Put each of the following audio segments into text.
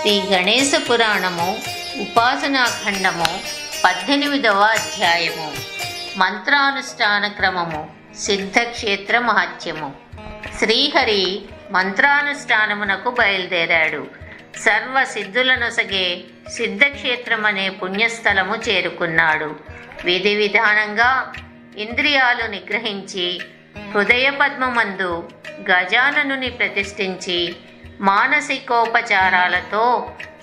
శ్రీ గణేశ పురాణము ఉపాసనాఖండము 18వ అధ్యాయము. మంత్రానుష్ఠాన క్రమము. సిద్ధక్షేత్ర మహత్యము. శ్రీహరి మంత్రానుష్ఠానమునకు బయలుదేరాడు. సర్వ సిద్ధులనొసగే సిద్ధక్షేత్రమనే పుణ్యస్థలము చేరుకున్నాడు. విధి విధానంగా ఇంద్రియాలు నిగ్రహించి హృదయ పద్మమందు గజాననుని ప్రతిష్ఠించి మానసికోపచారాలతో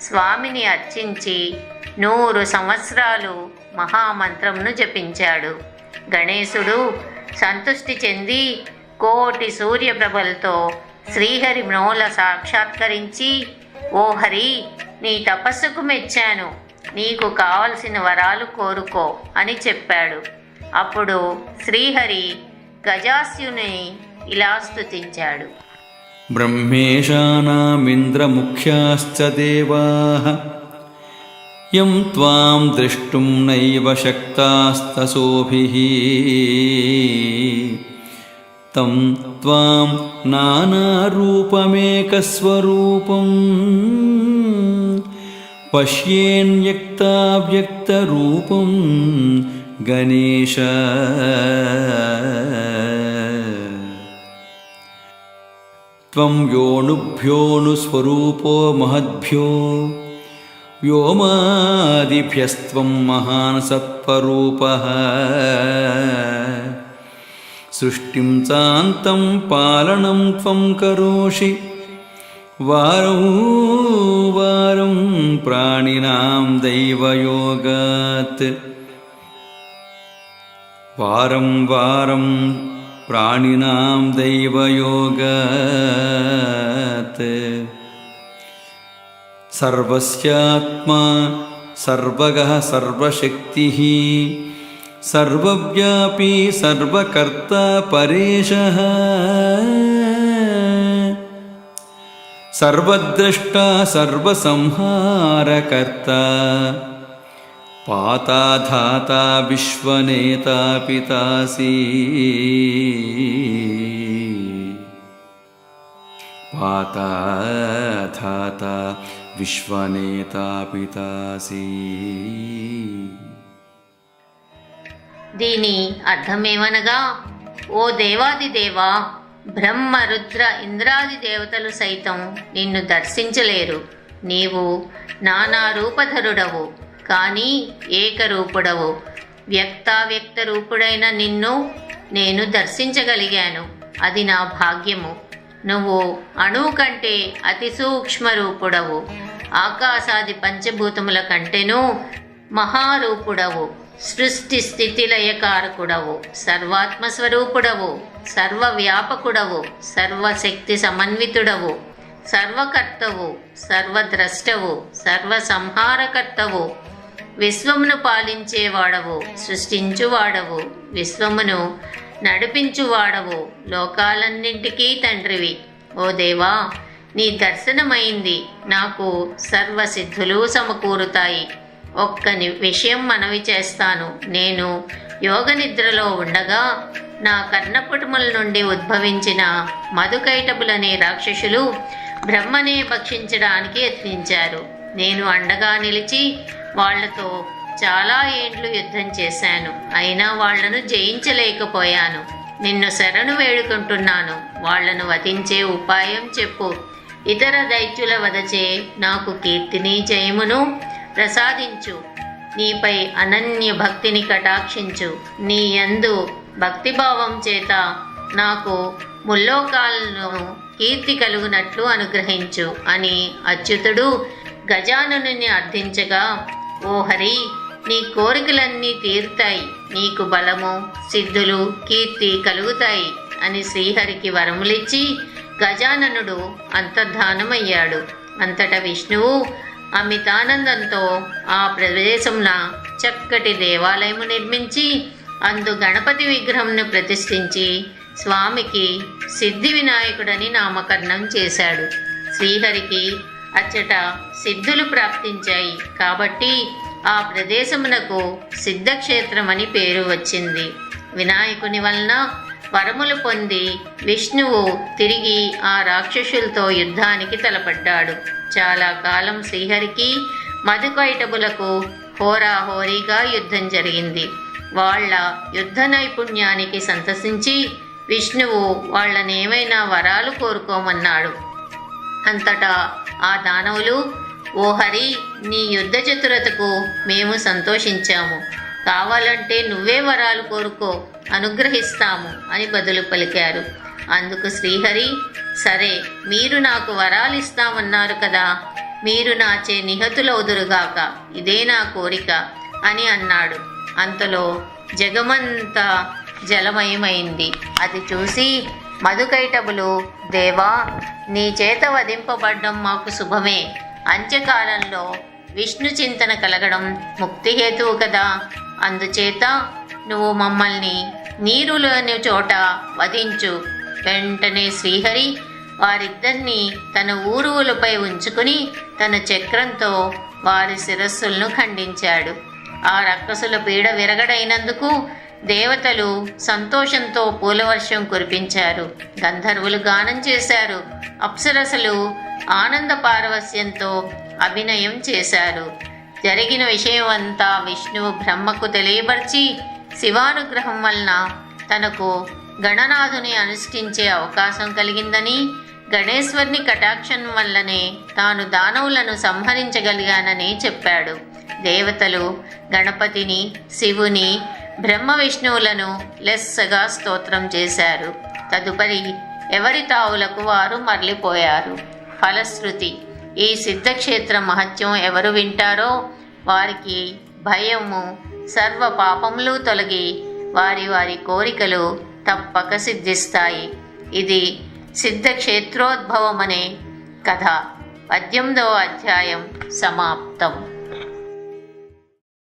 స్వామిని అర్చించి 100 సంవత్సరాలు మహామంత్రమును జపించాడు. గణేశుడు సంతుష్టి చెంది కోటి సూర్యప్రభలతో శ్రీహరి మ్రోల సాక్షాత్కరించి, ఓ హరి, నీ తపస్సుకు మెచ్చాను, నీకు కావలసిన వరాలు కోరుకో అని చెప్పాడు. అప్పుడు శ్రీహరి గజాస్యుని ఇలా స్తుతించాడు. బ్రహ్మేశానామింద్రముఖ్యాశ్చ దేవాః యం త్వాం ద్రష్టుం నైవ శక్తాస్తసోభిః తం త్వాం నానారూపమేకస్వరూపం పశ్యేన్యక్తావ్యక్తరూపం గణేశ. త్వం యోనుభ్యోనుస్వరూపో మహద్భ్యో వ్యోమాదిభ్యస్త్వం మహాన్ సత్వరూపః సృష్టిం చాంతం పాలనం త్వం కరోషి వారం వారం ప్రాణినాం దైవయోగాత్. వారం వారం ప్రాణినాం దైవయోగాత్. సర్వస్యాత్మా సర్వగః సర్వశక్తిః సర్వవ్యాపీ సర్వకర్తా పరేశః సర్వద్రష్టా సర్వసంహారకర్తా పాతాధాతా విశ్వనేతా పితాసి. పాతాధాతా విశ్వనేతా పితాసి. దీని అర్థమేమనగా, ఓ దేవాది దేవా, బ్రహ్మ రుద్ర ఇంద్రాది దేవతలు సైతం నిన్ను దర్శించలేరు. నీవు నానా రూపధరుడవు, కానీ ఏకరూపుడవు. వ్యక్తావ్యక్త రూపుడైన నిన్ను నేను దర్శించగలిగాను. అది నా భాగ్యము. నువ్వు అణువు కంటే అతి సూక్ష్మ రూపుడవు. ఆకాశాది పంచభూతముల కంటేనూ మహారూపుడవు. సృష్టి స్థితి లయకారకుడవు. సర్వాత్మస్వరూపుడవు. సర్వవ్యాపకుడవు. సర్వశక్తి సమన్వితుడవు. సర్వకర్తవు. సర్వద్రష్టవు. సర్వసంహారకర్తవు. విశ్వమును పాలించేవాడవు. సృష్టించువాడవు. విశ్వమును నడిపించువాడవు. లోకాలన్నింటికీ తండ్రివి. ఓ దేవా, నీ దర్శనమైంది నాకు సర్వసిద్ధులు సమకూరుతాయి. ఒక్క విషయం మనవి చేస్తాను. నేను యోగ నిద్రలో ఉండగా నా కర్ణపుటముల నుండి ఉద్భవించిన మధుకైటబులనే రాక్షసులు బ్రహ్మనే భక్షించడానికి యత్నించారు. నేను అండగా నిలిచి వాళ్లతో చాలా ఏండ్లు యుద్ధం చేశాను. అయినా వాళ్లను జయించలేకపోయాను. నిన్ను శరణు వేడుకుంటున్నాను. వాళ్లను వధించే ఉపాయం చెప్పు. ఇతర దైత్యుల వదచే నాకు కీర్తిని జయమును ప్రసాదించు. నీపై అనన్య భక్తిని కటాక్షించు. నీ యందు భక్తిభావం చేత నాకు ముల్లోకాలను కీర్తి కలుగునట్లు అనుగ్రహించు అని అచ్యుతుడు గజాననుని అర్థించగా, ఓ హరి, నీ కోరికలన్నీ తీరుతాయి. నీకు బలము, సిద్ధులు, కీర్తి కలుగుతాయి అని శ్రీహరికి వరములిచ్చి గజాననుడు అంతర్ధానమయ్యాడు. అంతటా విష్ణువు అమితానందంతో ఆ ప్రదేశంలో చక్కటి దేవాలయము నిర్మించి అందు గణపతి విగ్రహంను ప్రతిష్ఠించి స్వామికి సిద్ధి వినాయకుడని నామకరణం చేశాడు. శ్రీహరికి అచ్చట సిద్ధులు ప్రాప్తించాయి కాబట్టి ఆ ప్రదేశమునకు సిద్ధక్షేత్రమని పేరు వచ్చింది. వినాయకుని వలన వరములు పొంది విష్ణువు తిరిగి ఆ రాక్షసులతో యుద్ధానికి తలపడ్డాడు. చాలా కాలం శ్రీహరికి మధుకైటబులకు హోరాహోరీగా యుద్ధం జరిగింది. వాళ్ళ యుద్ధ నైపుణ్యానికి సంతసించి విష్ణువు వాళ్ళనేమైనా వరాలు కోరుకోమన్నాడు. అంతటా ఆ దానవులు, ఓ హరి, నీ యుద్ధ చతురతకు మేము సంతోషించాము, కావాలంటే నువ్వే వరాలు కోరుకో, అనుగ్రహిస్తాము అని బదులు పలికారు. అందుకు శ్రీహరి, సరే, మీరు నాకు వరాలు ఇస్తామన్నారు కదా, మీరు నాచే నిహతులవుదురుగాక, ఇదే నా కోరిక అని అన్నాడు. అంతలో జగమంతా జలమయమైంది. అది చూసి మధుకైటబులు, దేవా, నీ చేత వధింపబడ్డం మాకు శుభమే. అంత్యకాలంలో విష్ణు చింతన కలగడం ముక్తిహేతువు కదా, అందుచేత నువ్వు మమ్మల్ని నీరు లేని చోట వధించు. వెంటనే శ్రీహరి వారిద్దరినీ తన ఊరువులపై ఉంచుకుని తన చక్రంతో వారి శిరస్సులను ఖండించాడు. ఆ రక్కసుల పీడ విరగడైనందుకు దేవతలు సంతోషంతో పూలవర్షం కురిపించారు. గంధర్వులు గానం చేశారు. అప్సరసలు ఆనంద పారవస్యంతో అభినయం చేశారు. జరిగిన విషయం అంతా విష్ణువు బ్రహ్మకు తెలియపరిచి శివానుగ్రహం వలన తనకు గణనాథుని అనుష్ఠించే అవకాశం కలిగిందని, గణేశ్వరుని కటాక్షం వల్లనే తాను దానవులను సంహరించగలిగానని చెప్పాడు. దేవతలు గణపతిని, శివుని, బ్రహ్మ విష్ణువులను లెస్సగా స్తోత్రం చేశారు. తదుపరి ఎవరి తావులకు వారు మరలిపోయారు. ఫలశ్రుతి: ఈ సిద్ధక్షేత్ర మహత్యం ఎవరు వింటారో వారికి భయము, సర్వ పాపములు తొలగి వారి వారి కోరికలు తప్పక సిద్ధిస్తాయి. ఇది సిద్ధక్షేత్రోద్భవమనే కథ. 18వ అధ్యాయం సమాప్తం.